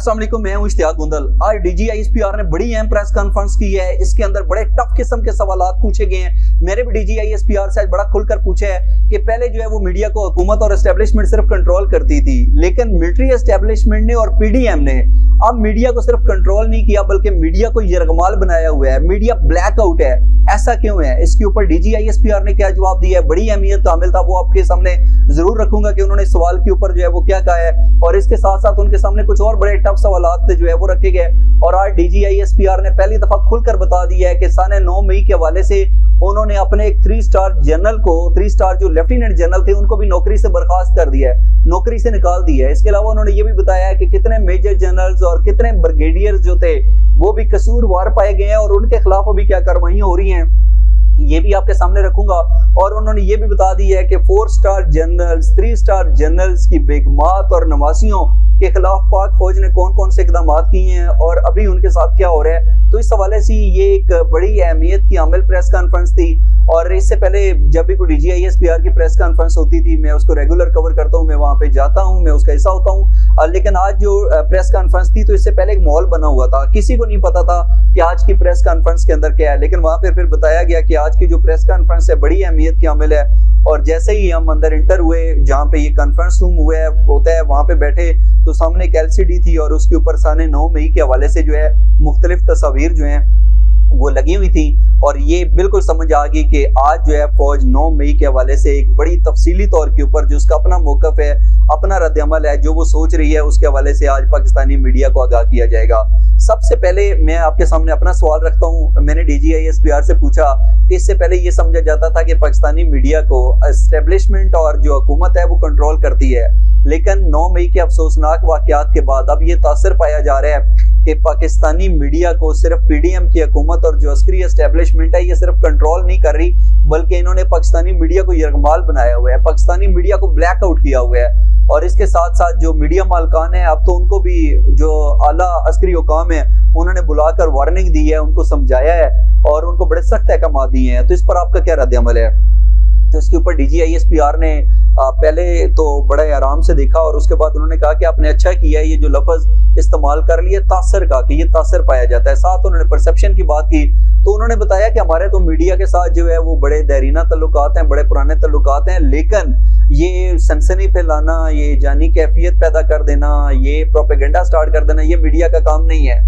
अस्सलाम वालेकुम, मैं हूं इश्तियाक गुंदल। आज डीजीआईएसपीआर ने बड़ी अहम प्रेस कॉन्फ्रेंस की है। इसके अंदर बड़े टफ किस्म के सवालात पूछे गए हैं। मेरे भी डीजीआईएसपीआर से आज बड़ा खुलकर पूछा है कि पहले जो है वो मीडिया को हुकूमत और एस्टेब्लिशमेंट सिर्फ कंट्रोल करती थी, लेकिन मिलिट्री एस्टेब्लिशमेंट ने और पीडीएम ने अब मीडिया को सिर्फ कंट्रोल नहीं किया बल्कि मीडिया को यरगमाल बनाया हुआ है। मीडिया ब्लैकआउट है। ऐसा क्यों है? इसके ऊपर डीजीआईएसपीआर ने क्या जवाब दिया है, बड़ी अहमियत कामिल था, वो आपके सामने जरूर रखूंगा कि उन्होंने सवाल के ऊपर जो है वो क्या कहा है। और इसके साथ साथ उनके सामने कुछ और बड़े टफ सवालात जो है वो रखे गए। और आज डीजीआईएसपीआर ने पहली दफा खुलकर बता दिया है कि साने 9 मई के हवाले से उन्होंने अपने एक 3 स्टार जनरल को, 3 स्टार जो लेफ्टिनेंट जनरल थे, उनको भी नौकरी से बर्खास्त कर दिया है, नौकरी से निकाल दिया है। इसके अलावा उन्होंने ये भी बताया है कि कितने मेजर जनरल्स और कितने ब्रिगेडियर्स जो थे वो भी कसूरवार पाए गए हैं और उनके खिलाफ अभी क्या कार्रवाइयां हो रही हैं, ये भी आपके सामने रखूंगा। और उन्होंने ये भी बता दिया है कि 4 स्टार जनरल्स, 3 स्टार जनरल्स की बेगमात और नवासियों के खिलाफ पाक फौज ने कौन कौन से इकदाम किए हैं और अभी उनके साथ क्या हो रहा है। तो इस हवाले से ये एक बड़ी अहमियत की आमिल प्रेस कॉन्फ्रेंस थी। और इससे पहले जब भी कोई डीजीआईएसपीआर की प्रेस कॉन्फ्रेंस होती थी, मैं उसको रेगुलर कवर करता हूँ, मैं वहां पे जाता हूँ, मैं उसका हिस्सा होता हूँ। लेकिन आज जो प्रेस कॉन्फ्रेंस थी तो इससे पहले एक माहौल बना हुआ था, किसी को नहीं पता था कि आज की प्रेस कॉन्फ्रेंस के अंदर क्या है। लेकिन वहां पे फिर बताया गया कि आज की जो प्रेस कॉन्फ्रेंस है बड़ी अहमियत की आमिल है। और जैसे ही हम अंदर इंटर हुए, जहाँ पे ये कॉन्फ्रेंस रूम होता है, वहां पे बैठे तो सामने एक एलसीडी थी और उसके ऊपर साने 9 मई के हवाले से जो है मुख्तलिफ तस्वीर जो है वो लगी हुई थी। और ये बिल्कुल समझ आ गई कि आज जो है फौज 9 मई के हवाले से एक बड़ी तफसीली तौर के ऊपर जो उसका अपना मौकफ है, अपना रद्द-ए-अमल है, जो वो सोच रही है, उसके हवाले से आज पाकिस्तानी मीडिया को आगाह किया जाएगा। सबसे पहले मैं आपके सामने अपना सवाल रखता हूं। मैंने डीजीआईएसपीआर से पूछा कि इससे पहले ये समझा जाता था कि पाकिस्तानी मीडिया को एस्टेब्लिशमेंट और जो हुकूमत है वो कंट्रोल करती है, लेकिन 9 मई के अफसोसनाक वाकयात के बाद अब ये तासर पाया जा रहा है कि पाकिस्तानी मीडिया को सिर्फ पीडीएम की हुकूमत और जो अस्करी एस्टेब्लिशमेंट है ये सिर्फ कंट्रोल नहीं कर रही, बल्कि इन्होंने पाकिस्तानी मीडिया को यरगमाल बनाया हुआ है, पाकिस्तानी मीडिया को ब्लैकआउट किया हुआ है। और इसके साथ साथ जो मीडिया मालकान है, अब तो उनको भी जो आला अस्करी हुकाम है उन्होंने बुलाकर वार्निंग दी है, उनको समझाया है और उनको बड़े सख्त अहकाम दिए हैं। तो इस पर आपका क्या रद्द-ए-अमल है? तो इसके ऊपर डीजीआईएसपीआर ने पहले तो बड़े आराम से देखा और उसके बाद उन्होंने कहा कि आपने अच्छा किया है, ये जो लफ्ज इस्तेमाल कर लिए तासर का, कि ये तासर पाया जाता है। साथ उन्होंने परसेप्शन की बात की तो उन्होंने बताया कि हमारे तो मीडिया के साथ जो है वो बड़े देरीना तल्लुकात हैं, बड़े पुराने तल्लुकात हैं, लेकिन ये सनसनी फैलाना, ये जानी कैफियत पैदा कर देना, ये प्रोपेगेंडा स्टार्ट कर देना, ये मीडिया का काम नहीं है।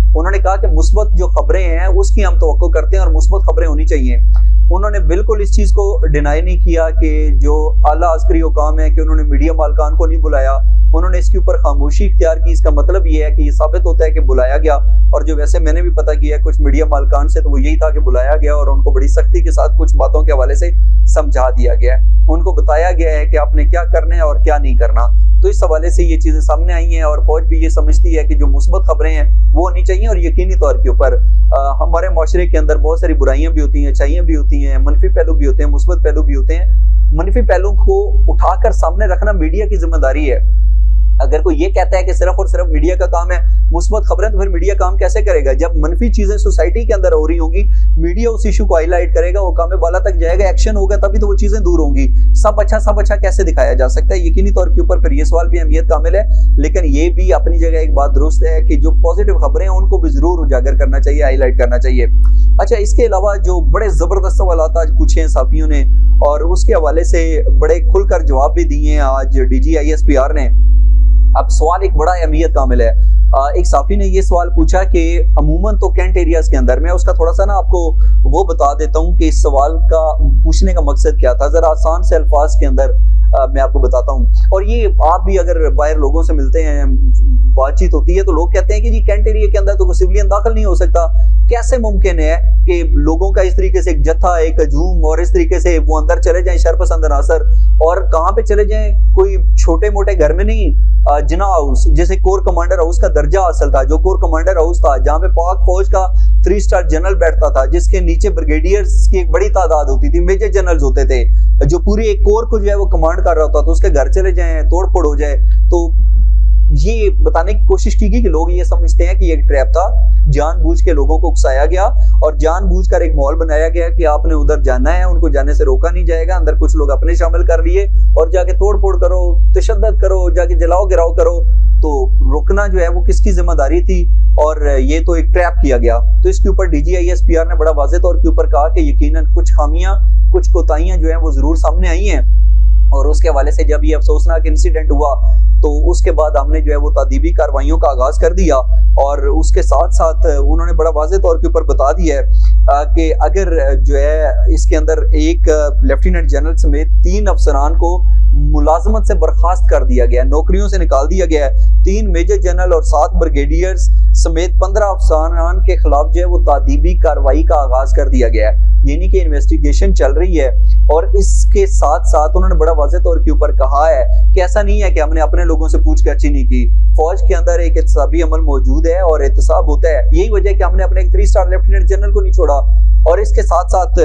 उन्होंने कहा कि मुस्बत जो खबरें हैं उसकी हम तवक्को करते हैं और मुस्बत खबरें होनी चाहिए। उन्होंने बिल्कुल इस चीज को डिनाई नहीं किया कि जो आला अस्करी हुकाम है कि उन्होंने मीडिया मालकान को नहीं बुलाया, उन्होंने इसके ऊपर खामोशी इख्तियार की। इसका मतलब ये है कि ये साबित होता है कि बुलाया गया। और जो वैसे मैंने भी पता किया कुछ मीडिया मालकान से, तो वो यही था कि बुलाया गया और उनको बड़ी सख्ती के साथ कुछ बातों के हवाले से समझा दिया गया है, उनको बताया गया है कि आपने क्या करना है और क्या नहीं करना। तो इस हवाले से ये चीजें सामने आई हैं और फौज भी ये समझती है कि जो मुस्बत खबरें हैं वो होनी चाहिए। और यकीनी तौर के ऊपर हमारे माशरे के अंदर बहुत सारी बुराइयां भी होती हैं, अच्छाइयां भी होती हैं, मनफी पहलू भी होते हैं, मुस्बत पहलू भी होते हैं। मनफी पहलू को उठाकर सामने रखना मीडिया की जिम्मेदारी है। अगर कोई ये कहता है कि सिर्फ और सिर्फ मीडिया का काम है मुस्बत खबरें, तो फिर मीडिया काम कैसे करेगा? जब मनफी चीजें सोसाइटी के अंदर हो रही होंगी, मीडिया उस इशू को हाईलाइट करेगा, वो काम बाला तक जाएगा, एक्शन होगा, तभी तो वो चीजें दूर होंगी। सब अच्छा कैसे दिखाया जा सकता है? यकीनी तौर के ऊपर फिर ये सवाल भी अहमियत कामिल है। लेकिन ये भी अपनी जगह एक बात दुरुस्त है कि जो पॉजिटिव खबरें हैं उनको भी जरूर उजागर करना चाहिए, हाईलाइट करना चाहिए। अच्छा, इसके अलावा जो बड़े जबरदस्त सवाल आज पूछे हैं साफियों ने और उसके हवाले से बड़े खुलकर जवाब भी दिए हैं आज डीजीआईएसपीआर ने। अब सवाल एक बड़ा अहमियत कामिल है। एक साफी ने ये सवाल पूछा कि अमूमन तो कैंट एरियाज के अंदर, मैं उसका थोड़ा सा ना आपको वो बता देता हूँ कि इस सवाल का पूछने का मकसद क्या था, जरा आसान से अल्फाज के अंदर मैं आपको बताता हूँ। और ये आप भी अगर बाहर लोगों से मिलते हैं, बातचीत होती है, तो लोग कहते हैं कि जी कैंट एरिया के अंदर तो कोई सिविलियन दाखिल नहीं हो सकता। कैसे मुमकिन है कि लोगों का इस तरीके से एक जत्था, एक हजूम और इस तरीके से वो अंदर चले जाएं, शरपसंद अनासर, और कहाँ पे चले जाएं? कोई छोटे मोटे घर में नहीं, जिना हाउस, जैसे कोर कमांडर हाउस का दर्जा हासिल था, जो कोर कमांडर हाउस था जहाँ पे पाक फौज का 3 स्टार जनरल बैठता था, जिसके नीचे ब्रिगेडियर्स की एक बड़ी तादाद होती थी, मेजर जनरल्स होते थे, जो पूरी एक कोर को जो है वो कमांड कर रहा होता, तो उसके घर चले जाएं, तोड़ फोड़ हो जाए। तो ये बताने की कोशिश की गई कि लोग ये समझते हैं कि ये एक ट्रैप था, जानबूझ के लोगों को उकसाया गया और जानबूझकर एक माहौल बनाया गया कि आपने उधर जाना है, उनको जाने से रोका नहीं जाएगा। अंदर कुछ लोग अपने शामिल कर लिए और जाके तोड़ फोड़ करो, तशद्दुद करो, जाके जलाओ गिराओ करो। तो रुकना जो है वो किसकी जिम्मेदारी थी, और ये तो एक ट्रैप किया गया। तो इसके ऊपर DGISPR ने बड़ा वाज़ेह तौर के ऊपर कहा कि यकीनन कुछ खामियां, कुछ कोताहियां जो है वो जरूर सामने आई हैं, और उसके हवाले से जब ये अफसोसनाक इंसिडेंट हुआ तो उसके बाद हमने जो है वो तादीबी कार्रवाइयों का आगाज कर दिया, और उसके साथ साथ उन्होंने बड़ा वाज़ेह तौर के ऊपर बता दिया है कि अगर जो है इसके अंदर एक लेफ्टिनेंट जनरल समेत 3 अफसरान को मुलाजमत से बर्खास्त कर दिया गया, नौकरियों से निकाल दिया गया है। 3 मेजर जनरल और 7 ब्रिगेडियर्स समेत 15 अफसरान के खिलाफ जो है वो तादीबी कार्रवाई का आगाज कर दिया गया है, यानी कि इन्वेस्टिगेशन चल रही है। और इसके साथ साथ उन्होंने बड़ा वाज़ेह तौर के ऊपर कहा है कि ऐसा नहीं है कि हमने अपने लोगों से पूछताछ ही नहीं की, फौज के अंदर एक एहतसाबी अमल मौजूद है और एहतसाब होता है, यही वजह है कि हमने अपने एक 3 स्टार लेफ्टिनेंट जनरल को नहीं छोड़ा। और इसके साथ साथ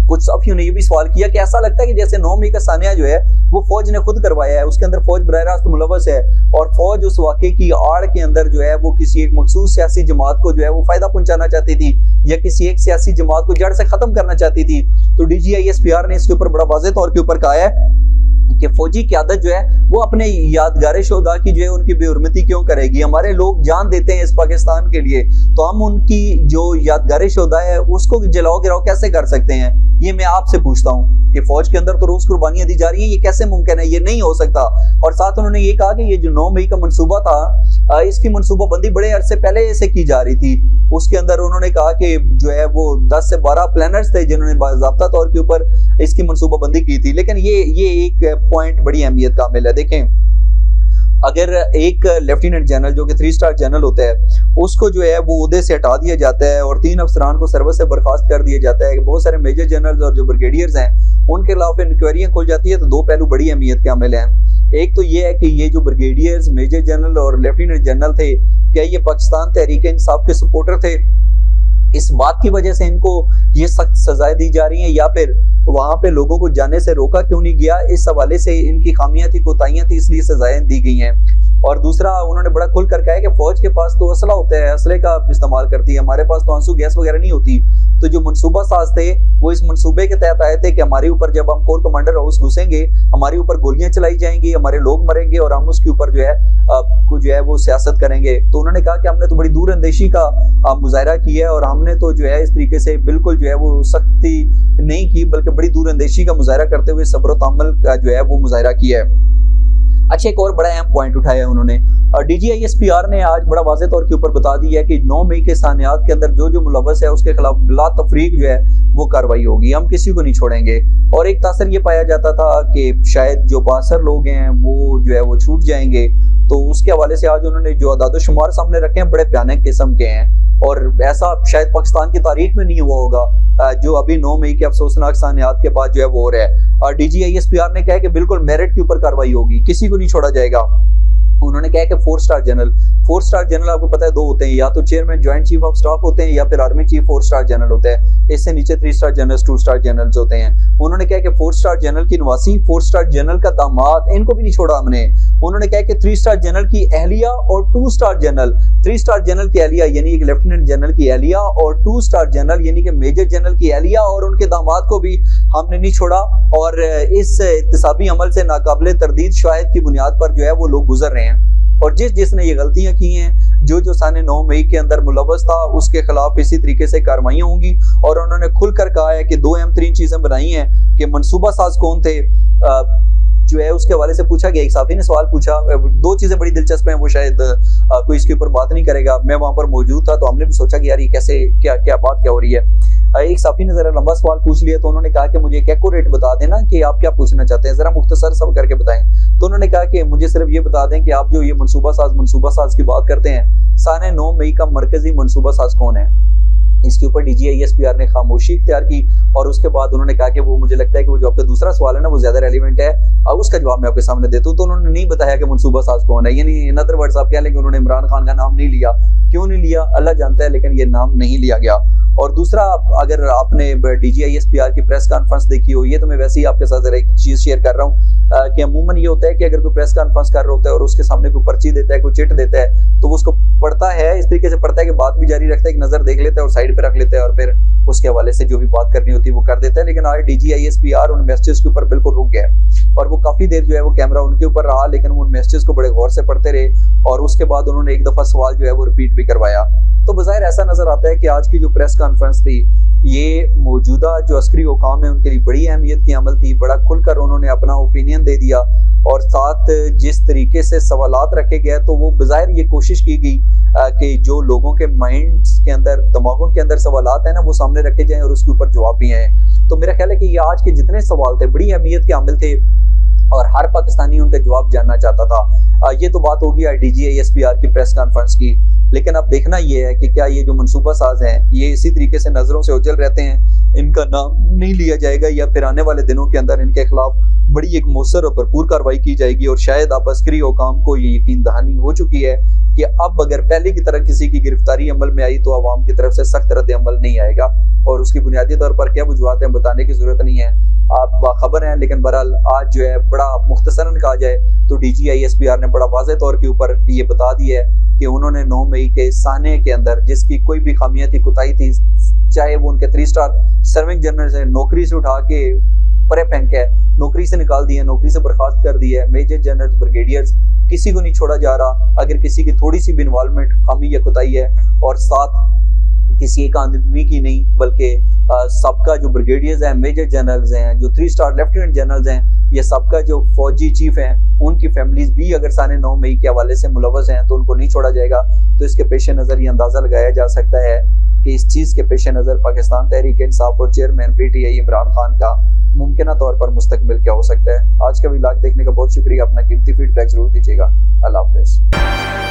कुछ साथियों ने ये भी सवाल किया कि ऐसा लगता है कि जैसे 9 मई का सानिया जो है वो फौज ने खुद करवाया है, उसके अंदर फौज बराह रास्त मुलव्वस है, और फौज उस वाक़े की आड़ के अंदर जो है वो किसी एक मखसूस सियासी जमात को जो है वो फायदा पहुंचाना चाहती थी, या किसी एक सियासी जमात को जड़ से खत्म करना चाहती थी। तो DGISPR ने इसके ऊपर बड़ा वाज़ेह तौर के ऊपर कहा है कि फौजी क़यादत जो है वो अपने यादगार शोदा की जो है उनकी बेहुरमती क्यों करेगी। हमारे लोग जान देते हैं इस पाकिस्तान के लिए, तो हम उनकी जो यादगार शोदा है उसको जलाओ गिराओ कैसे कर सकते हैं? ये मैं आपसे पूछता हूँ कि फौज के अंदर तो रोज कुर्बानियां दी जा रही हैं, ये कैसे मुमकिन है? ये नहीं हो सकता। और साथ उन्होंने ये कहा कि ये जो 9 मई का मंसूबा था, इसकी मंसूबाबंदी बड़े अरसे पहले से की जा रही थी। उसके अंदर उन्होंने कहा कि जो है वो 10 से 12 प्लानर्स थे जिन्होंने बाज़ाब्ता तौर के ऊपर इसकी मंसूबाबंदी की थी। लेकिन ये एक पॉइंट बड़ी अहमियत का हामिल है। देखें, अगर एक लेफ्टिनेंट जनरल जो कि 3 स्टार जनरल होता है उसको जो है वो ओहदे से हटा दिया जाता है और 3 अफसरान को सर्विस से बर्खास्त कर दिया जाता है, बहुत सारे मेजर जनरल्स और जो ब्रिगेडियर्स हैं उनके खिलाफ इंक्वायरियां खुल जाती है, तो 2 पहलू बड़ी अहमियत के हामिल हैं। एक तो ये है कि ये जो ब्रिगेडियर्स, मेजर जनरल और लेफ्टिनेंट जनरल थे, क्या ये पाकिस्तान तहरीक इंसाफ के सपोर्टर थे? इस बात की वजह से इनको ये सख्त सजाएं दी जा रही हैं, या फिर वहां पे लोगों को जाने से रोका क्यों नहीं गया? इस हवाले से इनकी खामियां थी, कोताहियां थी, इसलिए सजाएं दी गई हैं। और दूसरा, उन्होंने बड़ा खुल कर कहा है कि फौज के पास तो असला होता है, असले का इस्तेमाल करती है, हमारे पास तो आंसू गैस वगैरह नहीं होती। तो जो मनसूबा साज थे वो इस मनसूबे के तहत आए थे कि हमारे ऊपर जब हम कोर कमांडर हाउस घुसेंगे, हमारे ऊपर गोलियां चलाई जाएंगी, हमारे लोग मरेंगे और हम उसके ऊपर जो है वो सियासत करेंगे। तो उन्होंने कहा कि हमने तो बड़ी दूर अंदेशी का मुजाहरा किया है, और हमने तो जो है इस तरीके से बिल्कुल जो है वो सख्ती नहीं की, बल्कि बड़ी दूर अंदेशी का मुजाहरा करते हुए सब्र व तहम्मुल का जो है वो मुजाहरा किया है। अच्छा, एक और बड़ा अहम पॉइंट उठाया है उन्होंने। DGISPR ने आज बड़ा वाज़ेह तौर के ऊपर बता दिया है कि 9 मई के सानियात के अंदर जो जो मुलव्वस है उसके खिलाफ बिला तफरीक जो है वो कार्रवाई होगी, हम किसी को नहीं छोड़ेंगे। और एक तासर ये पाया जाता था कि शायद जो बासर लोग हैं वो जो है वो छूट जाएंगे, तो उसके हवाले से आज उन्होंने जो अदाद-ओ-शुमार सामने रखे हैं बड़े भयानक किस्म के हैं, और ऐसा शायद पाकिस्तान की तारीख में नहीं हुआ होगा जो अभी 9 मई के अफसोसनाक सानियात के बाद जो है वो हो रहा है। और DGISPR ने कहा है कि बिल्कुल मेरिट के ऊपर कार्रवाई होगी, किसी को नहीं छोड़ा जाएगा। उन्होंने कहा कि 4 स्टार जनरल आपको पता है 2 होते हैं, या तो chairman joint chief of staff होते हैं, या फिर आर्मी चीफ 4 स्टार जनरल होता है। इससे नीचे 3 स्टार जनरल, 2 स्टार जनरल होते हैं। उन्होंने कहा कि 4 स्टार जनरल की नवासी, 4 स्टार जनरल का दामाद, इनको भी नहीं छोड़ा हमने। उन्होंने कहा कि 3 स्टार जनरल की अहलिया और 2 स्टार जनरल, 3 स्टार जनरल की अहलिया यानी एक लेफ्टिनेंट जनरल की अहलिया, और 2 स्टार जनरल यानी कि मेजर जनरल की अहलिया और उनके दामाद को भी हमने नहीं छोड़ा। और इस इत्तिसाबी अमल से नाकाबिले तरदीद शवाहिद की बुनियाद पर जो है वो लोग गुजर रहे हैं, और जिसने ये गलतियां की हैं, जो साने 9 मई के अंदर मुलव्वस था, उसके खिलाफ इसी तरीके से कार्रवाइयां होंगी। और उन्होंने खुलकर कहा है कि 2 अहम तरीन चीजें बनाई हैं कि मनसूबा साज कौन थे, जो है उसके हवाले से पूछा गया। एक साथी ने सवाल पूछा, 2 चीजें बड़ी दिलचस्प हैं, वो शायद कोई इसके ऊपर बात नहीं करेगा। मैं वहां पर मौजूद था तो हमने भी सोचा कि यार ये कैसे क्या बात क्या हो रही है। एक साथी ने जरा लंबा सवाल पूछ लिया, तो उन्होंने कहा कि मुझे एक एक्यूरेट बता देना कि आप क्या पूछना चाहते हैं, जरा मुख्तसर सब करके बताएं। तो उन्होंने कहा कि मुझे सिर्फ ये बता दें कि आप जो ये मनसूबा साज की बात करते हैं, साने 9 मई का मरकजी मनसूबा साज कौन है? इसके ऊपर DGISPR ने खामोशी इख्तियार की, और उसके बाद उन्होंने कहा कि वो मुझे लगता है कि वो जो आपका दूसरा सवाल है ना वो ज्यादा रेलिवेंट है, अब उसका जवाब मैं आपके सामने देता हूँ। तो उन्होंने नहीं बताया कि मनसूबा साज कौन है, यानी इन अदर वर्ड्स आप कह लें कि उन्होंने इमरान खान का नाम नहीं लिया। क्यों नहीं लिया अल्लाह जानता है, लेकिन ये नाम नहीं लिया गया। और दूसरा, अगर आपने DGISPR की प्रेस कॉन्फ्रेंस देखी हो, ये तो मैं वैसे ही आपके साथ जरा एक चीज शेयर कर रहा हूँ कि अमूमन ये होता है कि अगर कोई प्रेस कॉन्फ्रेंस कर रहा होता है और उसके सामने कोई पर्ची देता है, कोई चिट देता है, तो वो उसको पढ़ता है, इस तरीके से पढ़ता है कि बात भी जारी रखता है, एक नजर देख लेता है और साइड पे रख लेता है, और फिर उसके हवाले से जो भी बात करनी होती है वो कर देता है। लेकिन आज DGISPR उन मैसेजेस के ऊपर बिल्कुल रुक गया है। और वो काफी देर जो है वो कैमरा उनके ऊपर रहा, लेकिन वो उन मैसेजेस को बड़े गौर से पढ़ते रहे और उसके बाद उन्होंने एक दफा सवाल जो है वो रिपीट भी करवाया। तो बज़ाहिर ऐसा नजर आता है कि आज की जो प्रेस कॉन्फ्रेंस थी ये मौजूदा जो अस्करी हुकाम है उनके लिए बड़ी अहमियत की अमल थी। बड़ा खुलकर उन्होंने अपना ओपिनियन दे दिया और साथ जिस तरीके से सवालात रखे गए तो वो बज़ाहिर ये कोशिश की गई कि जो लोगों के माइंड्स के अंदर, दिमागों के अंदर सवालात हैं ना, वो सामने रखे जाएं और उसके ऊपर जवाब भी आए। तो मेरा ख्याल है कि ये आज के जितने सवाल थे बड़ी अहमियत के हामिल थे और हर पाकिस्तानी उनके जवाब जानना चाहता था। ये तो बात होगी DGISPR की प्रेस कॉन्फ्रेंस की, लेकिन अब देखना ये है कि क्या ये जो मनसूबा साज हैं ये इसी तरीके से नजरों से ओझल रहते हैं, इनका नाम नहीं लिया जाएगा या फिर आने वाले दिनों के अंदर इनके खिलाफ बड़ी एक मौसर और भरपूर कार्रवाई की जाएगी। और शायद अब अस्करी हुकाम को ये यकीन दहानी हो चुकी है कि अब अगर पहले की तरह किसी की गिरफ्तारी अमल में आई तो अवाम की तरफ से सख्त रद्द अमल नहीं आएगा और उसकी बुनियादी तौर पर क्या वजूहत है बताने की जरूरत नहीं है, आप बाखबर हैं। लेकिन बहरहाल आज जो है बड़ा मुख्तसरन कहा जाए तो DGISPR ने बड़ा वाज़ेह तौर के ऊपर ये बता दिया है कि उन्होंने 9 मई के साने के अंदर जिसकी कोई भी खामियां थी, कोताही थी, चाहे वो उनके 3 स्टार सर्विंग जनरल से नौकरी से उठा के परे फेंक है, नौकरी से निकाल दिया, नौकरी से बर्खास्त कर दिया है, मेजर जनरल, ब्रिगेडियर्स, किसी को नहीं छोड़ा जा रहा अगर किसी की थोड़ी सी भी इन्वॉल्वमेंट, खामी या कोताही है। और साथ किसी एक आदमी की नहीं बल्कि सबका जो ब्रिगेडियर्स हैं, मेजर जनरल्स हैं, जो 3 स्टार लेफ्टिनेंट जनरल्स हैं, ये सबका जो फौजी चीफ हैं उनकी फैमिलीज भी अगर साने 9 मई के हवाले से मुलव्वस हैं तो उनको नहीं छोड़ा जाएगा। तो इसके पेश नज़र ये अंदाज़ा लगाया जा सकता है कि इस चीज़ के पेश नज़र पाकिस्तान तहरीक इंसाफ और चेयरमैन PTI इमरान खान का मुमकिन तौर पर मुस्तकबिल क्या हो सकता है। आज का व्लॉग देखने का बहुत शुक्रिया, अपना कीमती फीडबैक जरूर दीजिएगा। अल्लाह हाफिज़।